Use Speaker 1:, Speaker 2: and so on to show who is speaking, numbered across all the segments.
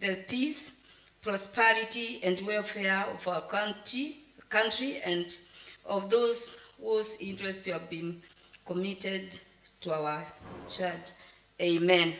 Speaker 1: the peace, prosperity, and welfare of our country and of those whose interests you have been committed to our church. Amen.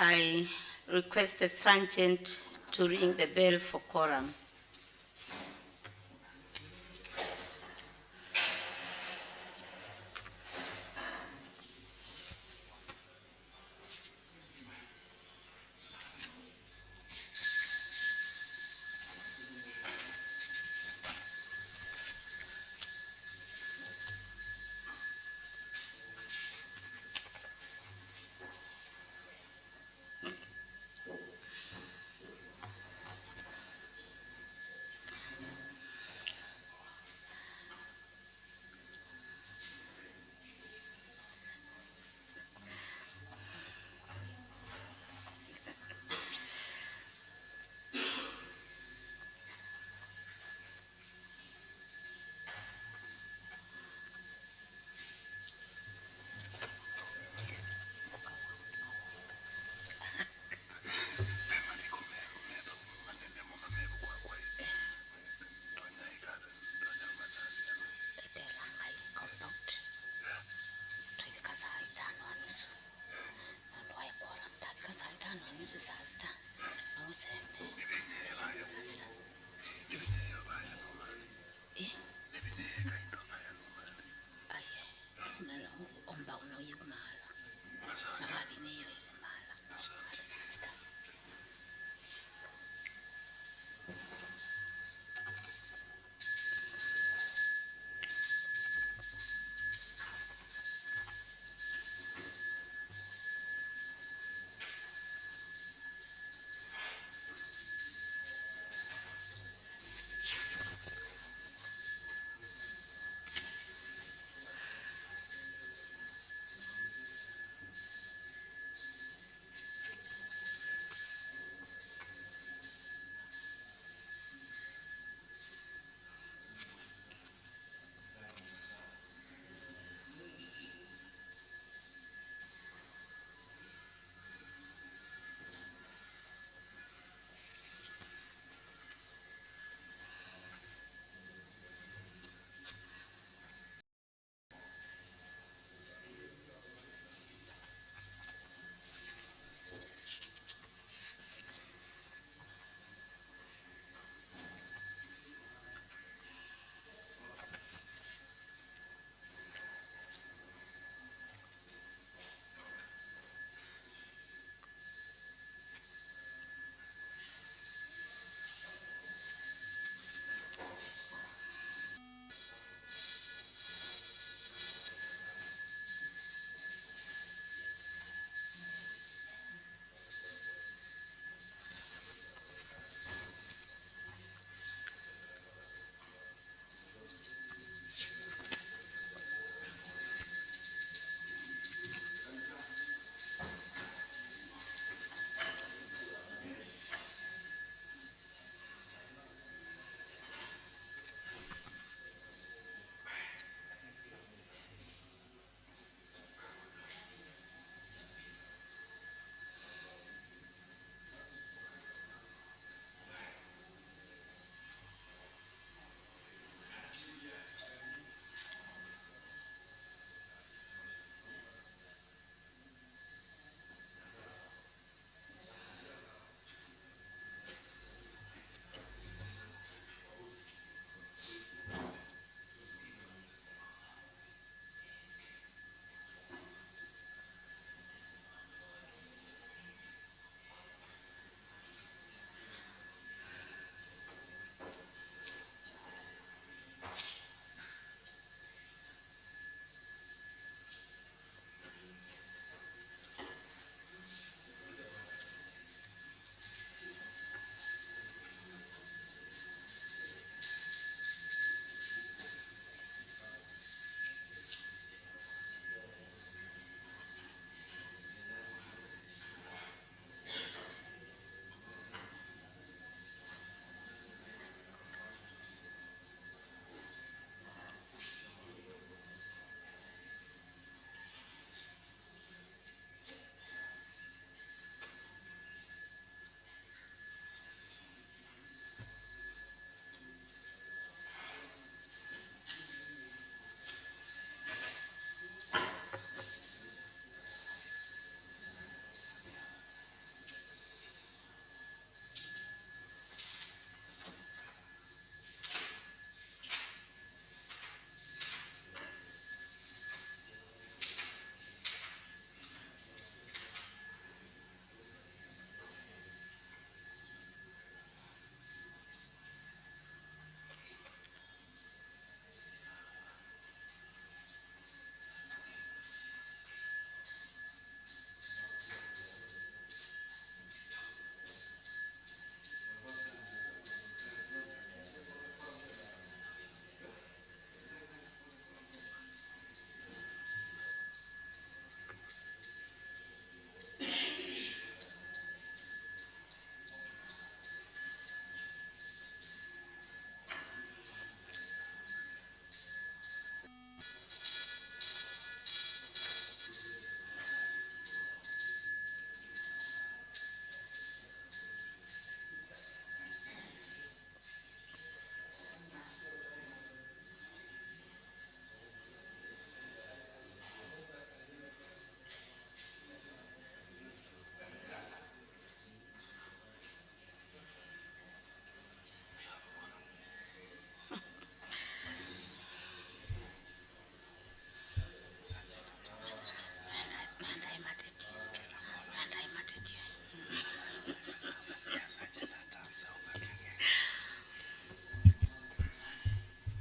Speaker 1: I request the sergeant to ring the bell for quorum.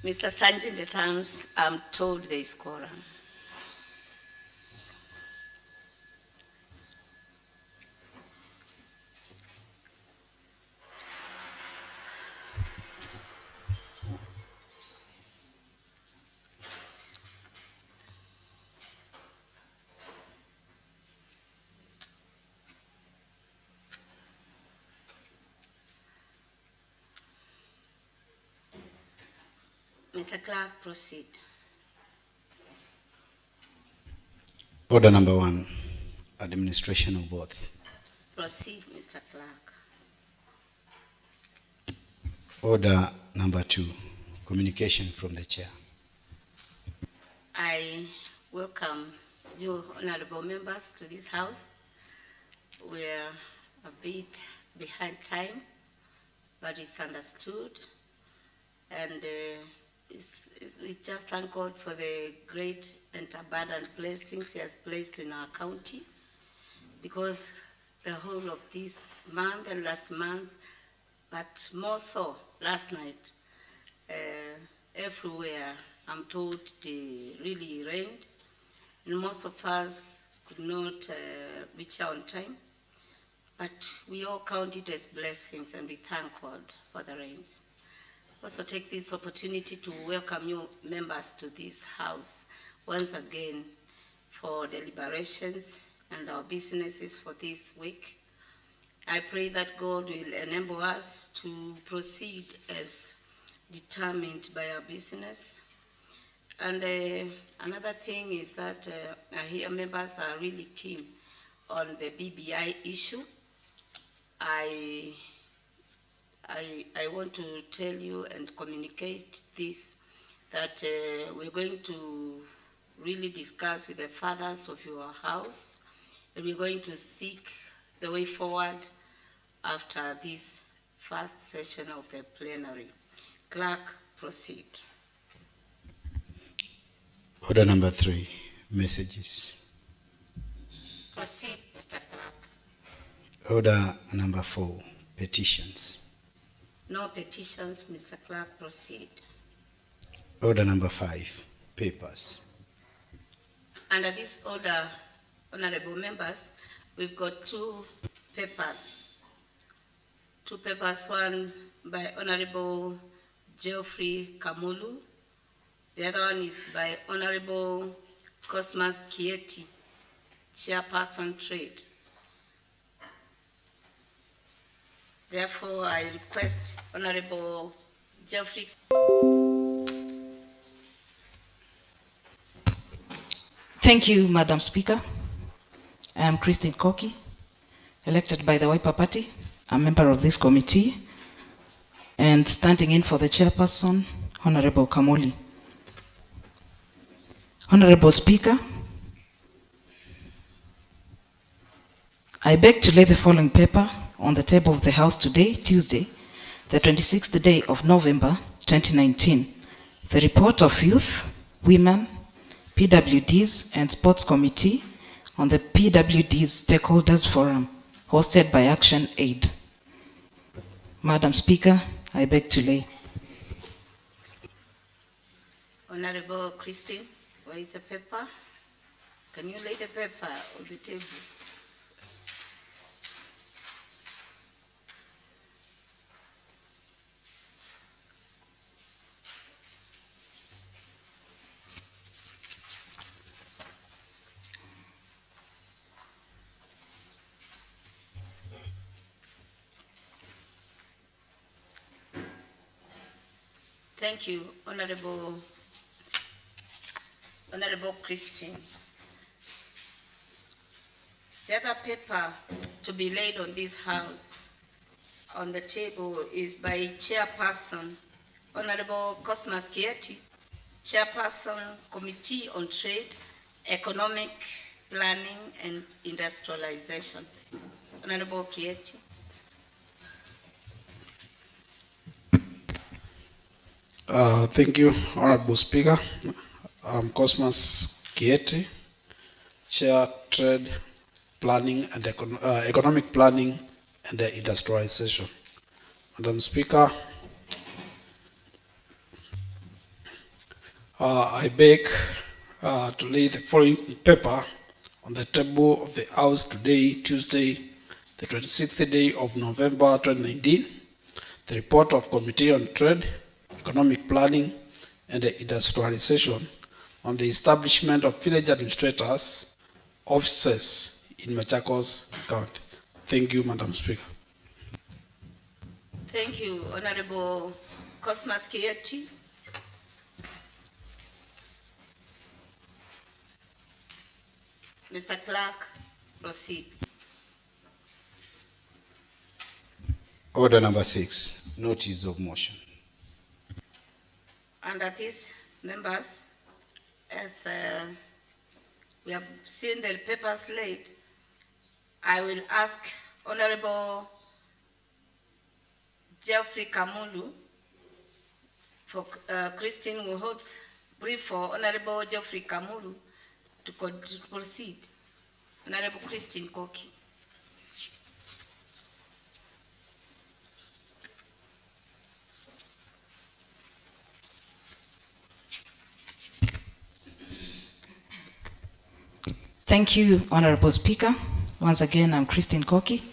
Speaker 1: Mr. Sergeant at Arms, I'm told there is quorum. Mr. Clerk, proceed.
Speaker 2: Order number 1, administration of oath.
Speaker 1: Proceed, Mr. Clerk.
Speaker 2: Order number 2, communication from the chair.
Speaker 1: I welcome you, honorable members, to this house. We're a bit behind time, but it's understood. And we just thank God for the great and abundant blessings He has placed in our county, because the whole of this month and last month, but more so last night, everywhere I'm told it really rained, and most of us could not reach out on time, but we all count it as blessings and we thank God for the rains. Also take this opportunity to welcome you members to this house once again for deliberations and our businesses for this week. I pray that God will enable us to proceed as determined by our business. And another thing is that I hear members are really keen on the BBI issue. I want to tell you and communicate this, that we're going to really discuss with the fathers of your house, and we're going to seek the way forward after this first session of the plenary. Clerk, proceed.
Speaker 2: Order number 3, messages.
Speaker 1: Proceed, Mr. Clerk.
Speaker 2: Order number 4, petitions.
Speaker 1: No petitions, Mr. Clerk, proceed.
Speaker 2: Order number 5, papers.
Speaker 1: Under this order, honorable members, we've got 2 papers. 2 papers, one by Honorable Geoffrey Kamulu. The other one is by Honorable Cosmas Kieti, Chairperson Trade. Therefore, I request Honorable Geoffrey.
Speaker 3: Thank you, Madam Speaker. I am Christine Koki, elected by the Wiper Party. I'm a member of this committee and standing in for the chairperson, Honorable Kamuli. Honorable Speaker, I beg to lay the following paper on the table of the House today, Tuesday, the 26th day of November, 2019. The report of Youth, Women, PWDs and Sports Committee on the PWDs Stakeholders Forum, hosted by Action Aid. Madam Speaker, I beg to lay.
Speaker 1: Honorable Christine, where is the paper? Can you lay the paper on the table? Thank you, Honorable Christine. The other paper to be laid on this house on the table is by Chairperson, Honorable Cosmas Kieti, Chairperson, Committee on Trade, Economic Planning and Industrialization. Honorable Kieti.
Speaker 4: Thank you, Honorable Speaker. I'm Cosmas Kieti, Chair Trade, Planning and Economic Planning and Industrialization. Madam Speaker, I beg to lay the following paper on the table of the House today, Tuesday, the 26th day of November 2019, the report of Committee on Trade, Economic Planning and Industrialization on the establishment of village administrators' offices in Machakos County. Thank you, Madam Speaker.
Speaker 1: Thank you, Honorable Cosmas Kieti. Mr. Clerk, proceed.
Speaker 2: Order number 6, notice of motion.
Speaker 1: Under this, members, as we have seen the papers laid, I will ask Honorable Geoffrey Kamulu for Christine Wuhod's brief for Honorable Geoffrey Kamulu to proceed. Honorable Christine Koki.
Speaker 3: Thank you, Honorable Speaker. Once again, I'm Christine Koki,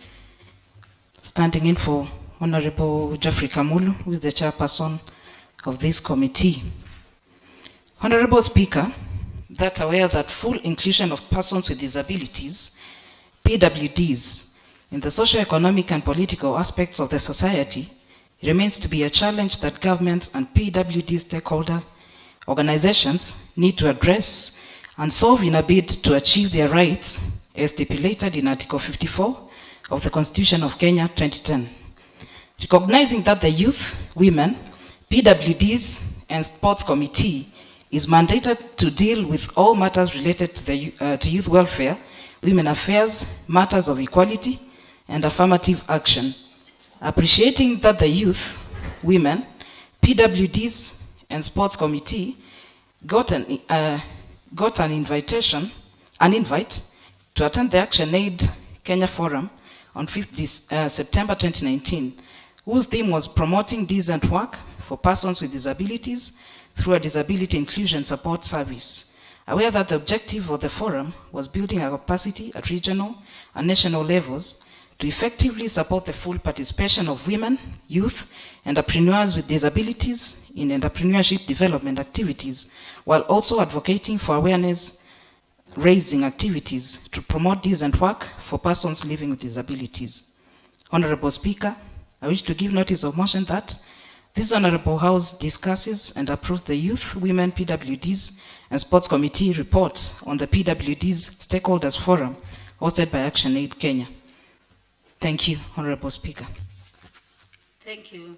Speaker 3: standing in for Honorable Geoffrey Kamulu, who is the chairperson of this committee. Honorable Speaker, that aware that full inclusion of persons with disabilities, PWDs, in the socio-economic and political aspects of the society remains to be a challenge that governments and PWD stakeholder organizations need to address and solve in a bid to achieve their rights as stipulated in Article 54 of the Constitution of Kenya 2010. Recognizing that the Youth, Women, PWDs and Sports Committee is mandated to deal with all matters related to youth welfare, women affairs, matters of equality, and affirmative action. Appreciating that the Youth, Women, PWDs, and Sports Committee got an invite to attend the ActionAid Kenya Forum on 5th September 2019, whose theme was promoting decent work for persons with disabilities through a disability inclusion support service. Aware that the objective of the forum was building a capacity at regional and national levels to effectively support the full participation of women, youth, and entrepreneurs with disabilities in entrepreneurship development activities, while also advocating for awareness-raising activities to promote decent work for persons living with disabilities. Honorable Speaker, I wish to give notice of motion that this Honorable House discusses and approves the Youth, Women, PWDs, and Sports Committee report on the PWDs Stakeholders Forum hosted by ActionAid Kenya. Thank you, Honorable Speaker.
Speaker 1: Thank you,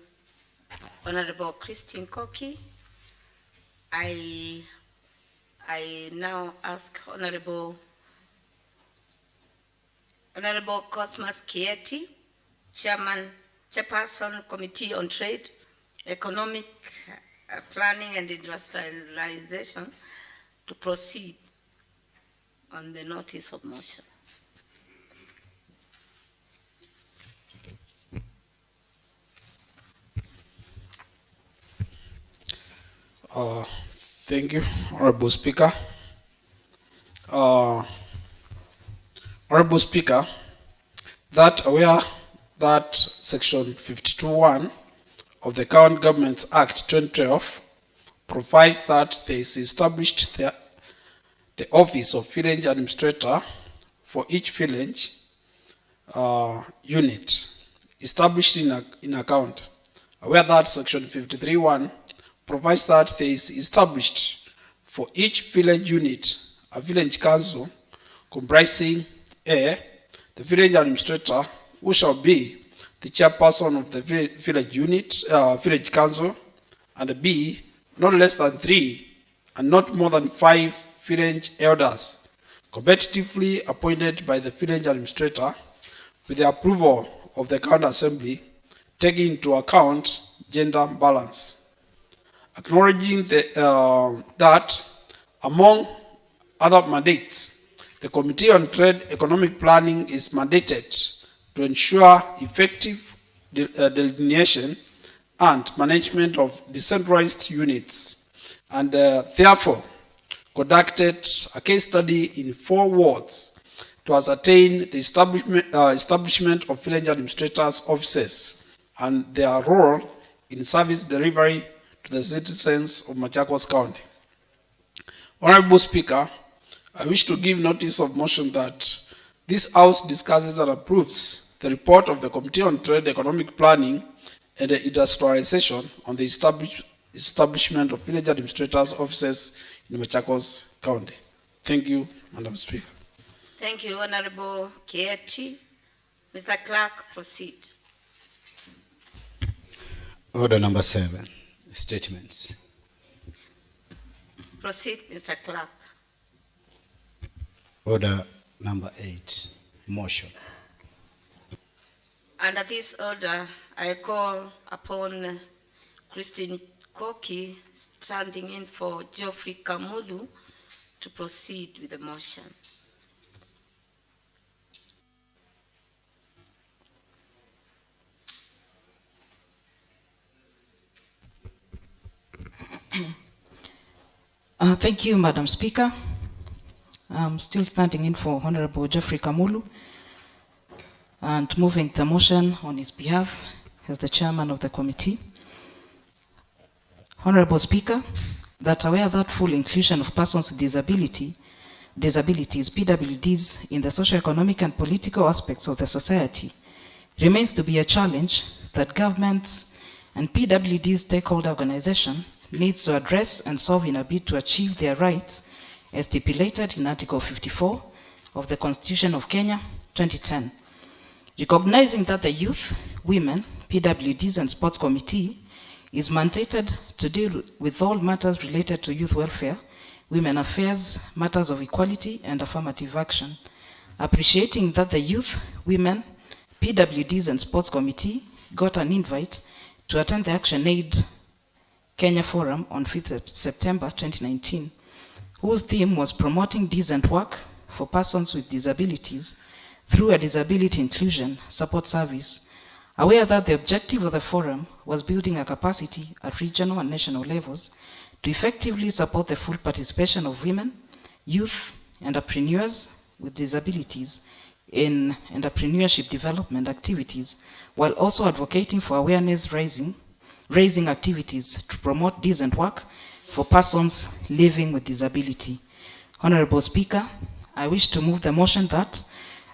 Speaker 1: Honorable Christine Koki. I now ask Honorable Cosmas Kieti, Chairperson, Committee on Trade, Economic Planning and Industrialization, to proceed on the notice of motion.
Speaker 4: Thank you, Honorable Speaker. Honorable Speaker, that aware that Section 52(1) of the Current Government Act 2012 provides that there is established the Office of Village Administrator for each village unit established in account. Aware that Section 53(1) provides that there is established for each village unit a village council comprising A, the village administrator, who shall be the chairperson of the village unit, village council, and B, not less than 3 and not more than 5 village elders, competitively appointed by the village administrator with the approval of the county assembly, taking into account gender balance. Acknowledging that, among other mandates, the Committee on Trade Economic Planning is mandated to ensure effective delineation and management of decentralized units and therefore conducted a case study in 4 wards to ascertain the establishment of village administrators' offices and their role in service delivery to the citizens of Machakos County. Honorable Speaker, I wish to give notice of motion that this House discusses and approves the report of the Committee on Trade, Economic Planning and Industrialization on the establishment of village administrators' offices in Machakos County. Thank you, Madam Speaker.
Speaker 1: Thank you, Honorable Kieti. Mr. Clerk, proceed.
Speaker 2: Order number 7, statements.
Speaker 1: Proceed, Mr. Clerk.
Speaker 2: Order number 8, motion.
Speaker 1: Under this order, I call upon Christine Koki, standing in for Geoffrey Kamulu, to proceed with the motion.
Speaker 3: Thank you, Madam Speaker. I'm still standing in for Honorable Geoffrey Kamulu and moving the motion on his behalf as the chairman of the committee. Honorable Speaker, that aware that full inclusion of persons with disabilities, PWDs, in the socio-economic and political aspects of the society remains to be a challenge that governments and PWD stakeholder organization needs to address and solve in a bid to achieve their rights as stipulated in Article 54 of the Constitution of Kenya, 2010. Recognizing that the Youth, Women, PWDs and Sports Committee is mandated to deal with all matters related to youth welfare, women affairs, matters of equality and affirmative action. Appreciating that the Youth, Women, PWDs and Sports Committee got an invite to attend the ActionAid Kenya Forum on 5th September 2019, whose theme was promoting decent work for persons with disabilities through a disability inclusion support service, aware that the objective of the forum was building a capacity at regional and national levels to effectively support the full participation of women, youth, entrepreneurs with disabilities in entrepreneurship development activities, while also advocating for awareness raising activities to promote decent work for persons living with disability. Honorable Speaker, I wish to move the motion that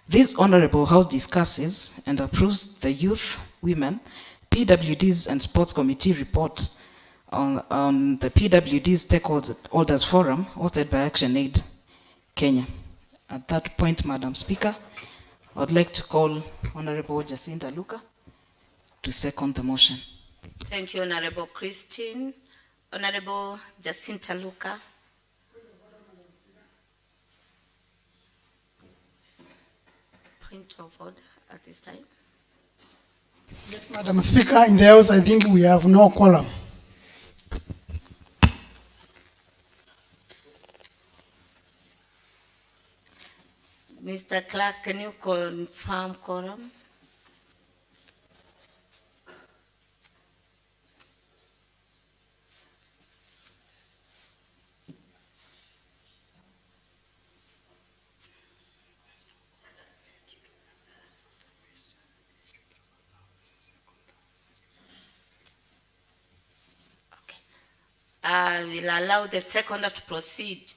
Speaker 3: this Honorable House discusses and approves the Youth, Women, PWDs and Sports Committee report on the PWD Stakeholders Forum hosted by ActionAid Kenya. At that point, Madam Speaker, I would like to call Honorable Jacinta Luka to second the motion.
Speaker 1: Thank you, Honorable Christine. Honorable Jacinta Luka. Point of order at this time.
Speaker 5: Yes, Madam Speaker, in the House, I think we have no quorum.
Speaker 1: Mr. Clerk, can you confirm quorum? I will allow the seconder to proceed,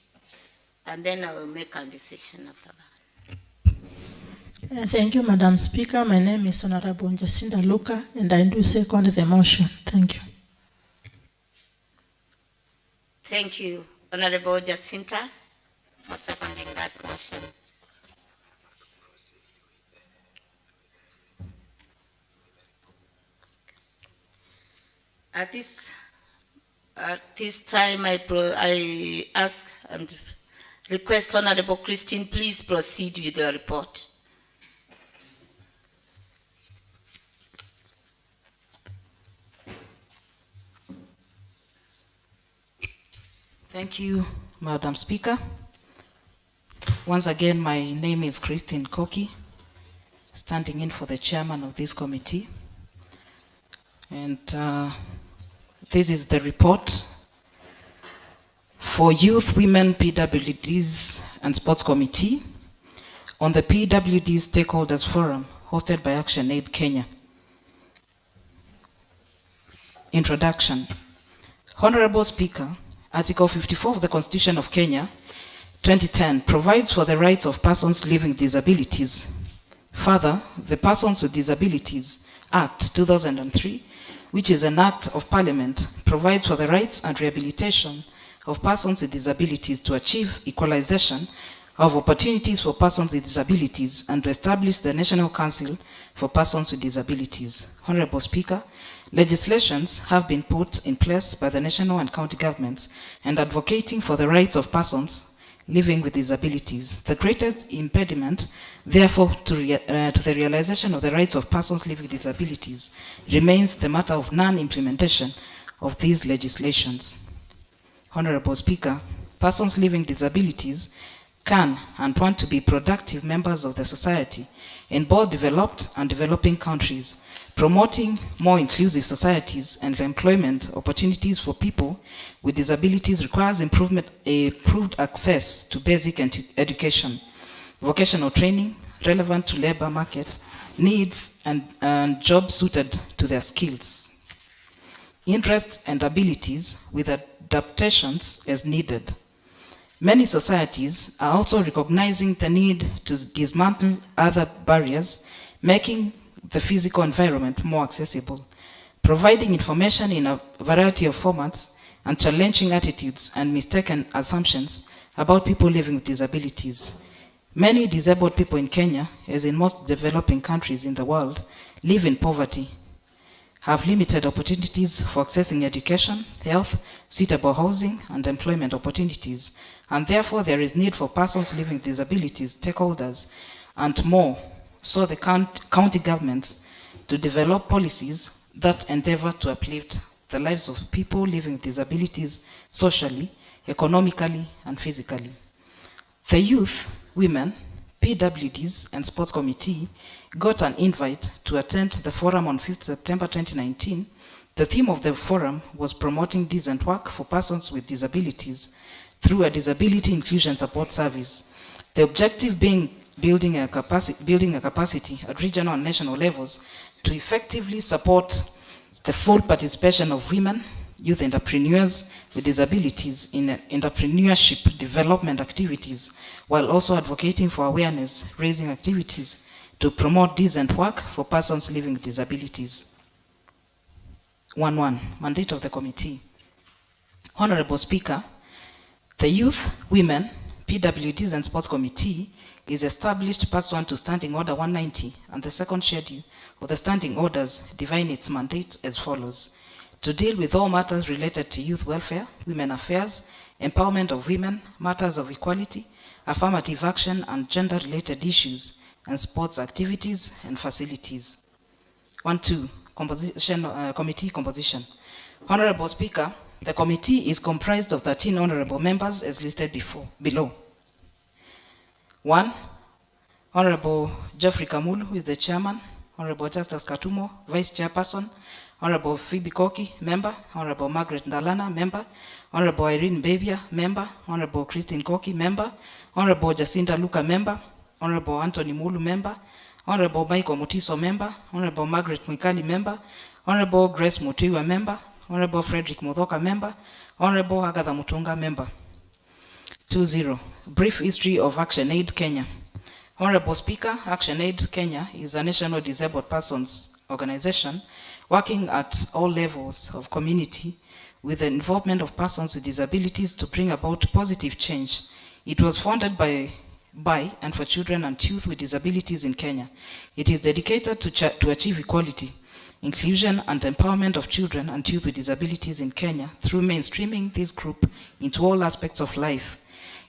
Speaker 1: and then I will make a decision after that.
Speaker 6: Thank you, Madam Speaker. My name is Honorable Jacinta Luka, and I do second the motion. Thank you.
Speaker 1: Thank you, Honorable Jacinta, for seconding that motion. At this time, I ask and request Honorable Christine, please proceed with your report.
Speaker 3: Thank you, Madam Speaker. Once again, my name is Christine Koki, standing in for the chairman of this committee. And this is the report for Youth, Women, PWDs, and Sports Committee on the PWD Stakeholders Forum hosted by ActionAid Kenya. Introduction. Honorable Speaker, Article 54 of the Constitution of Kenya, 2010, provides for the rights of persons living with disabilities. Further, the Persons with Disabilities Act 2003, which is an act of Parliament, provides for the rights and rehabilitation of persons with disabilities to achieve equalization of opportunities for persons with disabilities and to establish the National Council for Persons with Disabilities. Honorable Speaker, legislations have been put in place by the national and county governments and advocating for the rights of persons living with disabilities. The greatest impediment, therefore, to the realization of the rights of persons living with disabilities remains the matter of non-implementation of these legislations. Honorable Speaker, persons living with disabilities can and want to be productive members of the society in both developed and developing countries, promoting more inclusive societies and employment opportunities for people with disabilities requires improved access to basic education, vocational training relevant to labor market needs and jobs suited to their skills, interests and abilities with adaptations as needed. Many societies are also recognizing the need to dismantle other barriers, making the physical environment more accessible, providing information in a variety of formats, and challenging attitudes and mistaken assumptions about people living with disabilities. Many disabled people in Kenya, as in most developing countries in the world, live in poverty, have limited opportunities for accessing education, health, suitable housing, and employment opportunities, and therefore there is need for persons living with disabilities, stakeholders, and more, so the county governments to develop policies that endeavor to uplift the lives of people living with disabilities socially, economically, and physically. The Youth, Women, PWDs, and Sports Committee got an invite to attend the forum on 5th September 2019. The theme of the forum was promoting decent work for persons with disabilities through a disability inclusion support service. The objective being building a capacity at regional and national levels to effectively support the full participation of women, youth entrepreneurs with disabilities in entrepreneurship development activities, while also advocating for awareness-raising activities to promote decent work for persons living with disabilities. 1.1. Mandate of the committee. Honorable Speaker, the Youth, Women, PWDs and Sports Committee is established pursuant to Standing Order 190 and the second schedule of the Standing Orders define its mandate as follows: to deal with all matters related to youth welfare, women affairs, empowerment of women, matters of equality, affirmative action and gender-related issues, and sports activities and facilities. 1.2. Committee composition. Honorable Speaker, the committee is comprised of 13 honorable members as listed below. 1. Honorable Jeffrey Kamulu, who is the chairman. Honorable Justus Katumo, vice chairperson. Honorable Phoebe Koki, member. Honorable Margaret Ndalana, member. Honorable Irene Bevia, member. Honorable Christine Koki, member. Honorable Jacinta Luka, member. Honorable Anthony Mulu, member. Honorable Michael Mutiso, member. Honorable Margaret Mwikali, member. Honorable Grace Mutiwa, member. Honorable Frederick Mudhoka, member. Honorable Agatha Mutunga, member. 2.0. Brief history of ActionAid Kenya. Honorable Speaker, ActionAid Kenya is a national disabled persons organization working at all levels of community with the involvement of persons with disabilities to bring about positive change. It was founded by and for children and youth with disabilities in Kenya. It is dedicated to achieve equality, inclusion and empowerment of children and youth with disabilities in Kenya through mainstreaming this group into all aspects of life.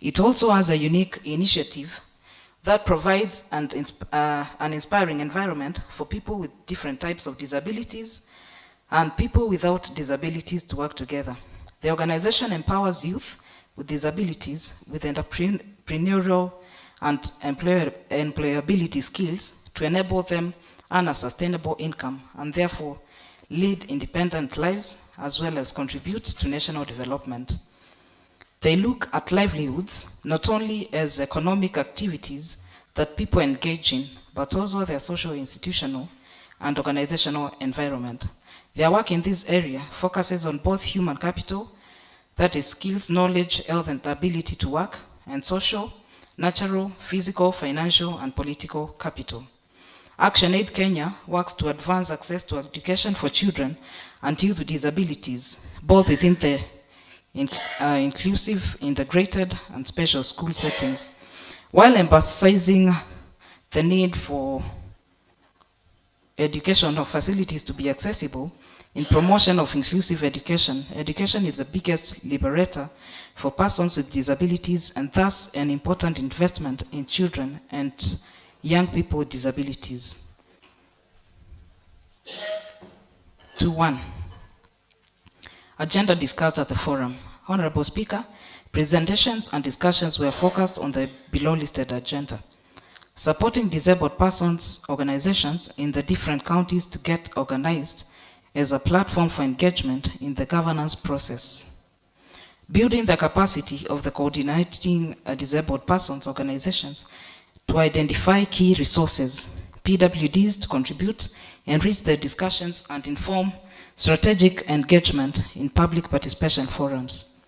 Speaker 3: It also has a unique initiative that provides an inspiring environment for people with different types of disabilities and people without disabilities to work together. The organization empowers youth with disabilities with entrepreneurial and employability skills to enable them earn a sustainable income and therefore lead independent lives as well as contribute to national development. They look at livelihoods not only as economic activities that people engage in, but also their social, institutional, and organizational environment. Their work in this area focuses on both human capital, that is skills, knowledge, health, and ability to work, and social, natural, physical, financial, and political capital. ActionAid Kenya works to advance access to education for children and youth with disabilities, both within the inclusive, integrated, and special school settings, while emphasizing the need for educational facilities to be accessible. In promotion of inclusive education, education is the biggest liberator for persons with disabilities and thus an important investment in children and young people with disabilities. 2.1. Agenda discussed at the forum. Honorable Speaker, presentations and discussions were focused on the below listed agenda. Supporting disabled persons organizations in the different counties to get organized as a platform for engagement in the governance process. Building the capacity of the coordinating disabled persons organizations to identify key resources, PWDs to contribute, enrich the discussions and inform strategic engagement in public participation forums.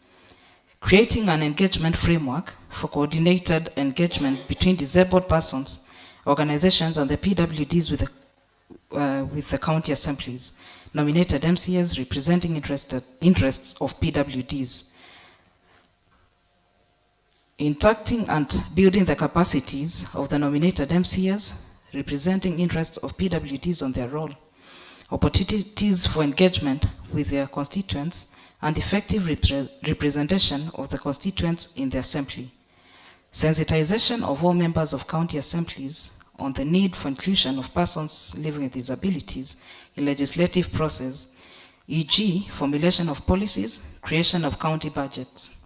Speaker 3: Creating an engagement framework for coordinated engagement between disabled persons, organizations, and the PWDs with the county assemblies, nominated MCAs representing interests of PWDs. Inducting and building the capacities of the nominated MCAs representing interests of PWDs on their role, opportunities for engagement with their constituents, and effective representation of the constituents in the assembly. Sensitization of all members of county assemblies on the need for inclusion of persons living with disabilities in legislative process, e.g. formulation of policies, creation of county budgets.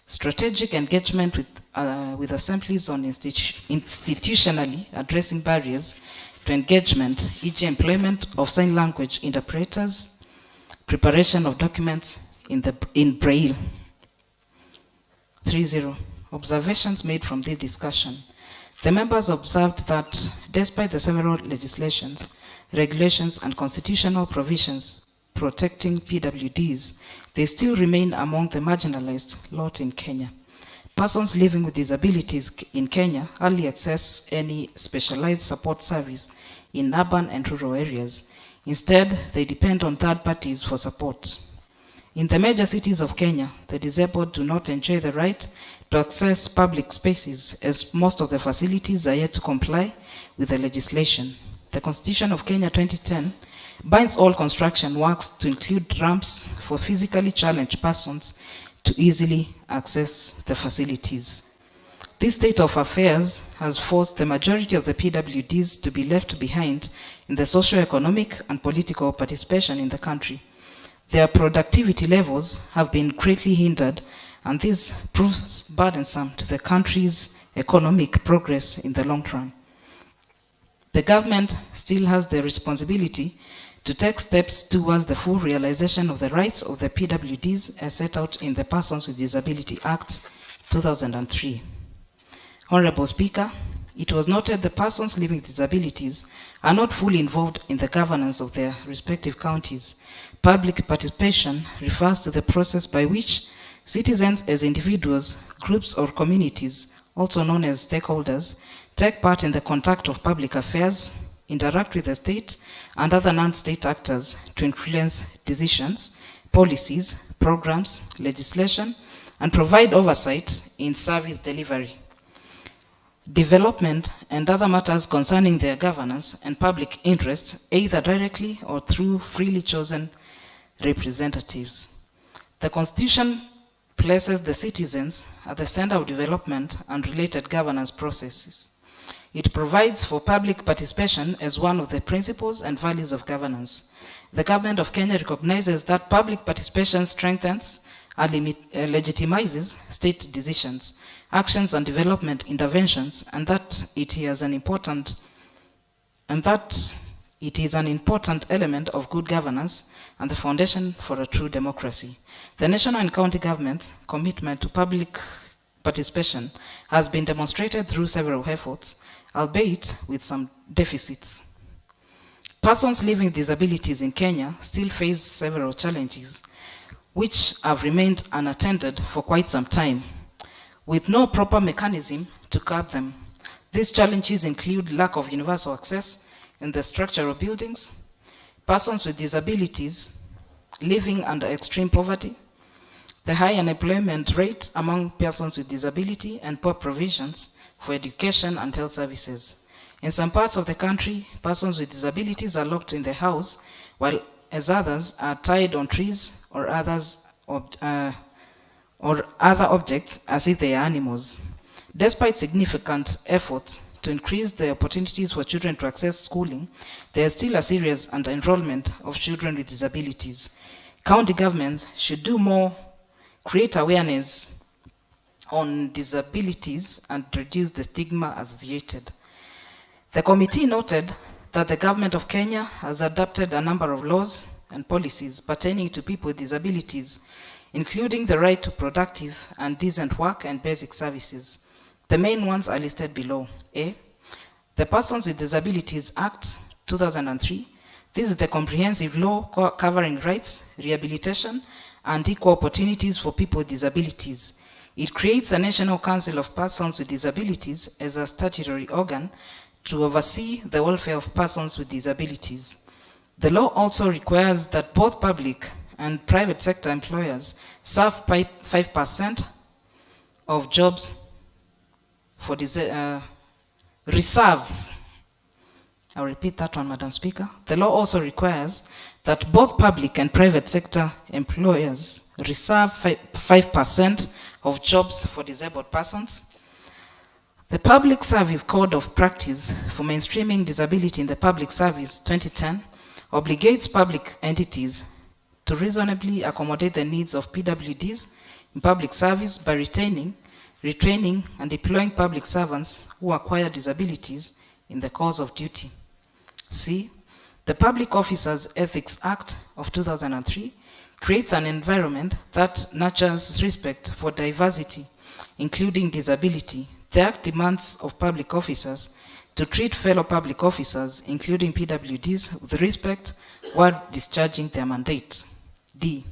Speaker 3: Strategic engagement with assemblies on institutionally addressing barriers to engagement, e.g. employment of sign language interpreters, preparation of documents in Braille. 3.0. Observations made from this discussion. The members observed that despite the several legislations, regulations, and constitutional provisions protecting PWDs, they still remain among the marginalized lot in Kenya. Persons living with disabilities in Kenya hardly access any specialized support service in urban and rural areas. Instead, they depend on third parties for support. In the major cities of Kenya, the disabled do not enjoy the right to access public spaces, as most of the facilities are yet to comply with the legislation. The Constitution of Kenya 2010 binds all construction works to include ramps for physically challenged persons to easily access the facilities. This state of affairs has forced the majority of the PWDs to be left behind in the socio-economic and political participation in the country. Their productivity levels have been greatly hindered, and this proves burdensome to the country's economic progress in the long run. The government still has the responsibility to take steps towards the full realization of the rights of the PWDs as set out in the Persons with Disability Act 2003. Honorable Speaker, it was noted the persons living with disabilities are not fully involved in the governance of their respective counties. Public participation refers to the process by which citizens as individuals, groups, or communities, also known as stakeholders, take part in the conduct of public affairs, interact with the state and other non-state actors to influence decisions, policies, programs, legislation, and provide oversight in service delivery, development, and other matters concerning their governance and public interests, either directly or through freely chosen representatives. The Constitution places the citizens at the center of development and related governance processes. It provides for public participation as one of the principles and values of governance. The government of Kenya recognizes that public participation strengthens and legitimizes state decisions, actions, and development interventions, and that it has an important, and that It is an important element of good governance and the foundation for a true democracy. The national and county government's commitment to public participation has been demonstrated through several efforts, albeit with some deficits. Persons living with disabilities in Kenya still face several challenges, which have remained unattended for quite some time, with no proper mechanism to curb them. These challenges include lack of universal access in the structural buildings, persons with disabilities living under extreme poverty, the high unemployment rate among persons with disability, and poor provisions for education and health services. In some parts of the country, persons with disabilities are locked in the house, while as others are tied on trees or other objects as if they are animals. Despite significant efforts to increase the opportunities for children to access schooling, there is still a serious under-enrollment of children with disabilities. County governments should do more, create awareness on disabilities, and reduce the stigma associated. The committee noted that the government of Kenya has adopted a number of laws and policies pertaining to people with disabilities, including the right to productive and decent work and basic services. The main ones are listed below. A, the Persons with Disabilities Act 2003. This is the comprehensive law covering rights, rehabilitation, and equal opportunities for people with disabilities. It creates a National Council of Persons with Disabilities as a statutory organ to oversee the welfare of persons with disabilities. The law also requires that both public and private sector employers serve 5% of jobs for reserve. I'll repeat that one, Madam Speaker. The law also requires that both public and private sector employers reserve 5% of jobs for disabled persons. The Public Service Code of Practice for Mainstreaming Disability in the Public Service 2010 obligates public entities to reasonably accommodate the needs of PWDs in public service by retaining, retraining, and deploying public servants who acquire disabilities in the course of duty. C, the Public Officers Ethics Act of 2003 creates an environment that nurtures respect for diversity, including disability. The Act demands of public officers to treat fellow public officers, including PWDs, with respect while discharging their mandate. D,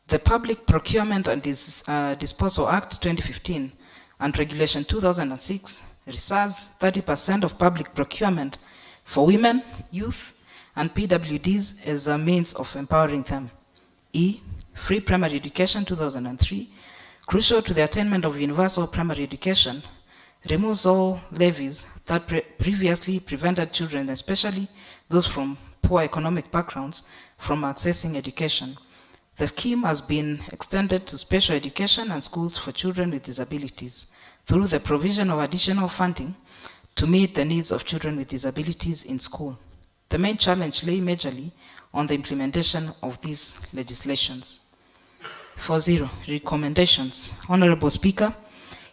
Speaker 3: the Public Procurement and Disposal Act 2015 and Regulation 2006 reserves 30% of public procurement for women, youth, and PWDs as a means of empowering them. E, Free Primary Education 2003, crucial to the attainment of universal primary education, removes all levies that previously prevented children, especially those from poor economic backgrounds, from accessing education. The scheme has been extended to special education and schools for children with disabilities through the provision of additional funding to meet the needs of children with disabilities in school. The main challenge lay majorly on the implementation of these legislations. 4.0, recommendations. Honorable Speaker,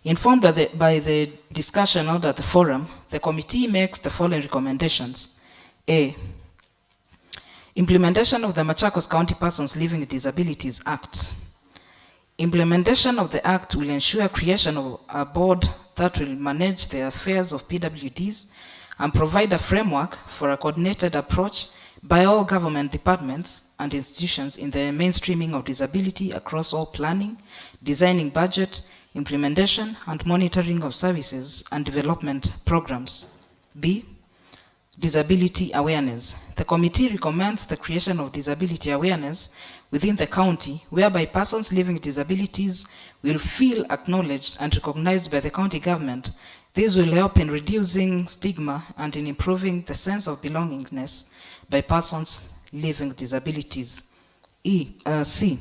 Speaker 3: informed by the discussion held at the forum, the committee makes the following recommendations. A, implementation of the Machakos County Persons Living with Disabilities Act. Implementation of the Act will ensure creation of a board that will manage the affairs of PWDs and provide a framework for a coordinated approach by all government departments and institutions in the mainstreaming of disability across all planning, designing budget, implementation, and monitoring of services and development programs. B, disability awareness. The committee recommends the creation of disability awareness within the county, whereby persons living with disabilities will feel acknowledged and recognized by the county government. This will help in reducing stigma and in improving the sense of belongingness by persons living with disabilities. C,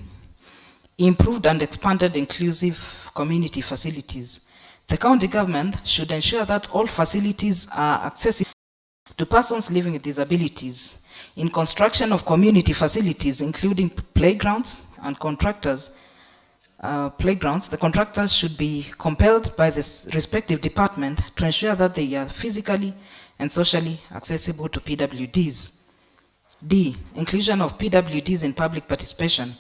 Speaker 3: improved and expanded inclusive community facilities. The county government should ensure that all facilities are accessible to persons living with disabilities. In construction of community facilities, including playgrounds and contractors, the contractors should be compelled by the respective department to ensure that they are physically and socially accessible to PWDs. D, inclusion of PWDs in public participation.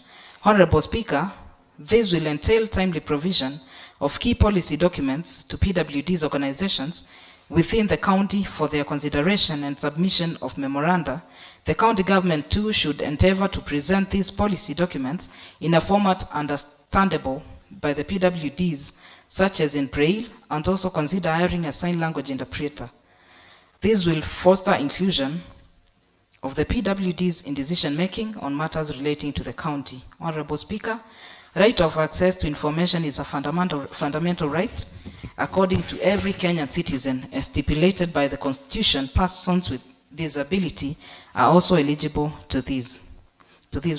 Speaker 3: Honorable Speaker, this will entail timely provision of key policy documents to PWDs organizations within the county for their consideration and submission of memoranda. The county government too should endeavor to present these policy documents in a format understandable by the PWDs, such as in Braille, and also consider hiring a sign language interpreter. This will foster inclusion of the PWDs in decision making on matters relating to the county. Honorable Speaker, right of access to information is a fundamental right. According to every Kenyan citizen, as stipulated by the Constitution, persons with disability are also eligible to these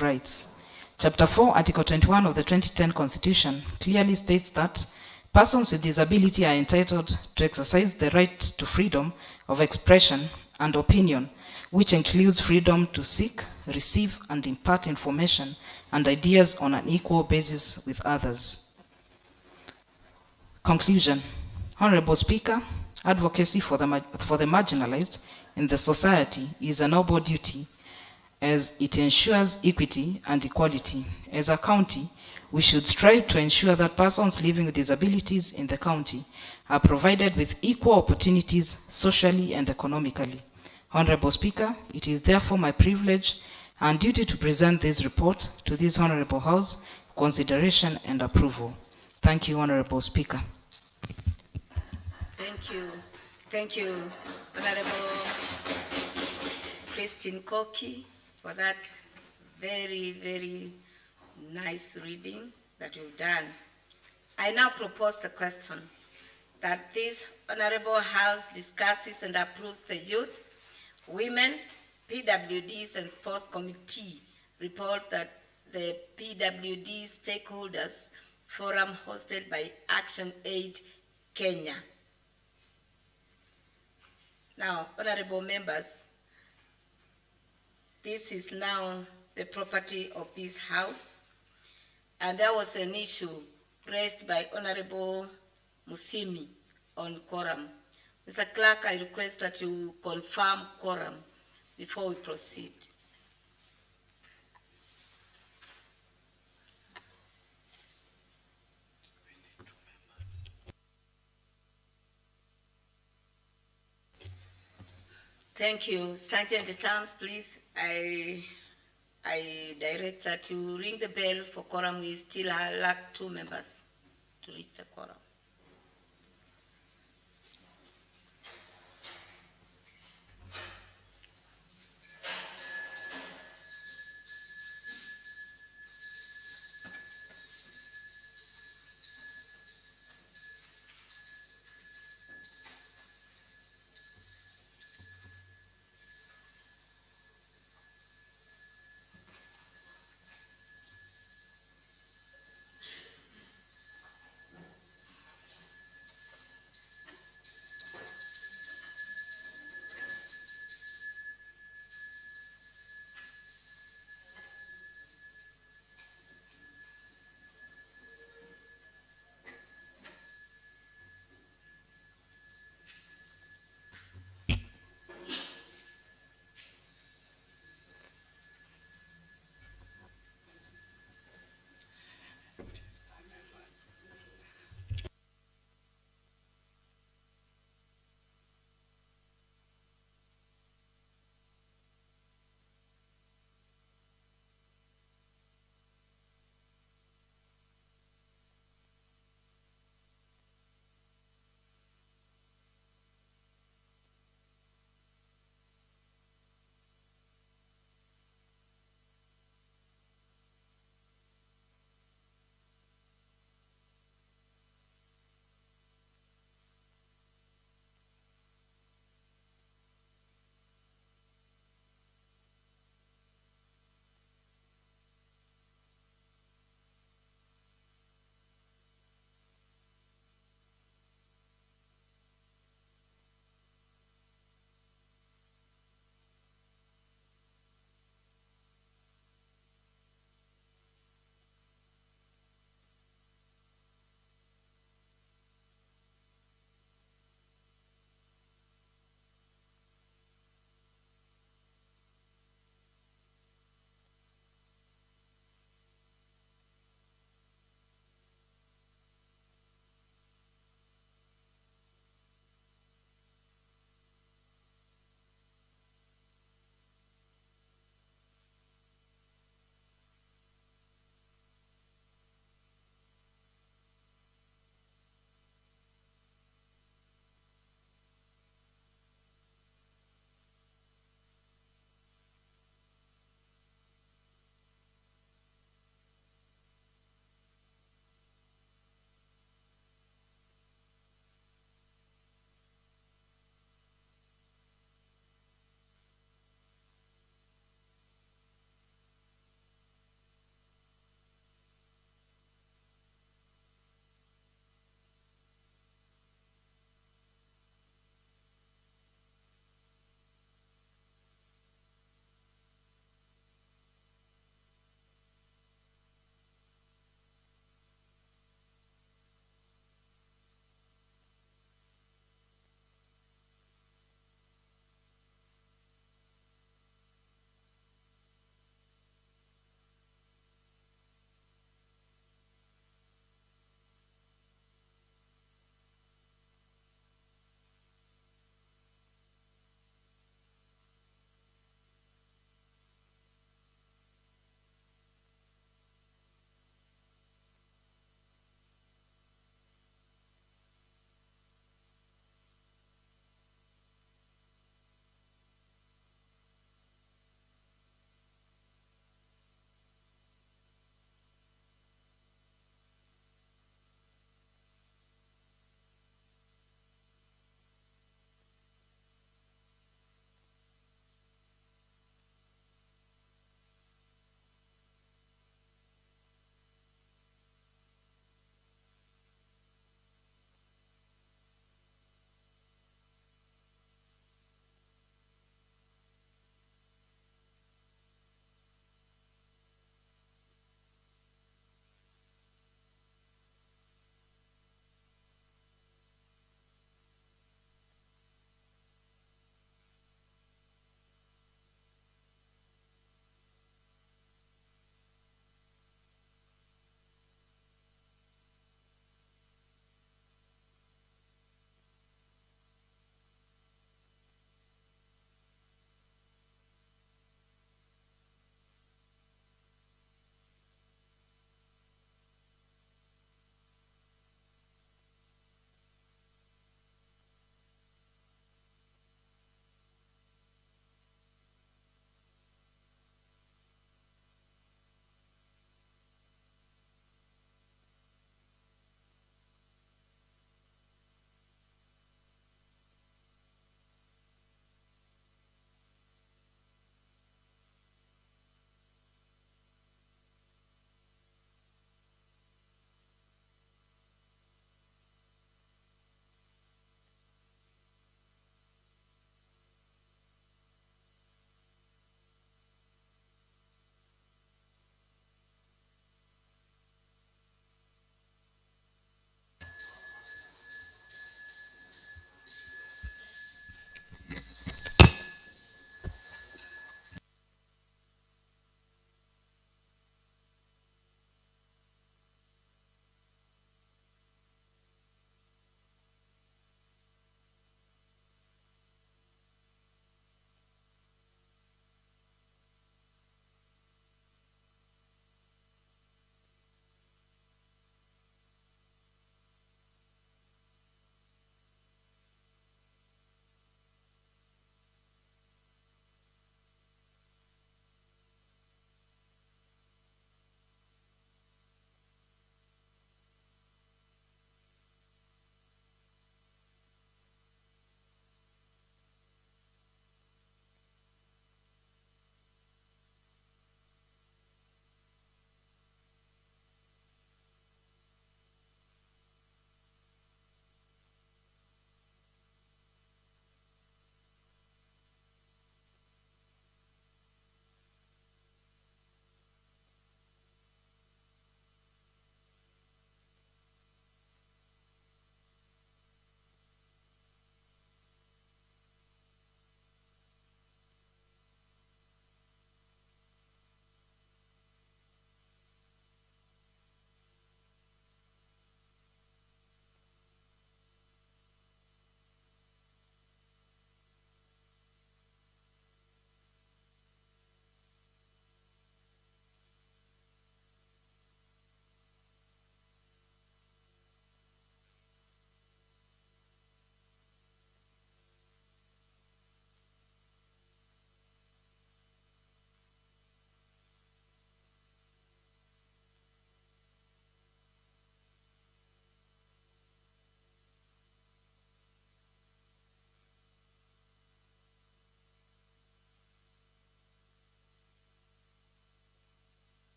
Speaker 3: rights. Chapter 4, Article 21 of the 2010 Constitution clearly states that persons with disability are entitled to exercise the right to freedom of expression and opinion, which includes freedom to seek, receive, and impart information and ideas on an equal basis with others. Conclusion. Honorable Speaker, advocacy for the marginalized in the society is a noble duty as it ensures equity and equality. As a county, we should strive to ensure that persons living with disabilities in the county are provided with equal opportunities socially and economically. Honorable Speaker, it is therefore my privilege and duty to present this report to this Honorable House for consideration and approval. Thank you, Honorable Speaker.
Speaker 1: Thank you. Thank you, Honorable Christine Koki, for that very, very nice reading that you've done. I now propose the question that this Honorable House discusses and approves the Youth, Women, PWDs and Sports Committee report that the PWD Stakeholders Forum hosted by Action Aid Kenya. Now, honorable members, this is now the property of this House, and there was an issue raised by Honorable Musimi on quorum. Mr. Clerk, I request that you confirm quorum before we proceed. Thank you. Sergeant at Arms, please. I direct that you ring the bell for quorum. We still lack 2 members to reach the quorum.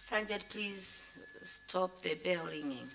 Speaker 1: Sergeant, please stop the bell ringing.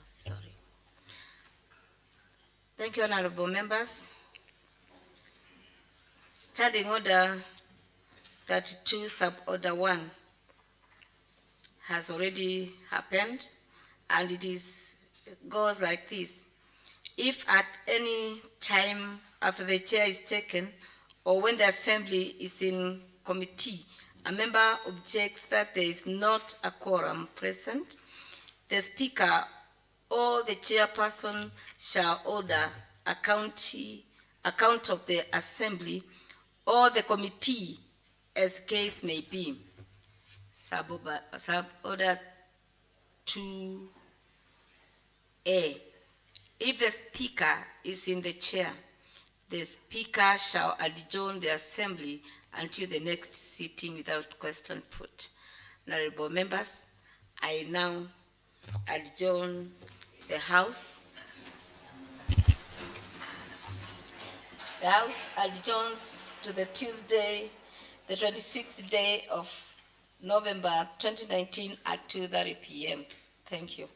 Speaker 1: Sorry. Thank you, honorable members. Standing order 32 sub order 1 has already happened, and it goes like this. If at any time after the chair is taken or when the assembly is in committee, a member objects that there is not a quorum present, the speaker or the chairperson shall order a count of the assembly or the committee as the case may be. Sub order 2A. If the speaker is in the chair, the speaker shall adjourn the assembly until the next sitting without question put. Honorable members, I now adjourn the House. The House adjourns to the Tuesday, the 26th day of November 2019 at 2:30 p.m. Thank you.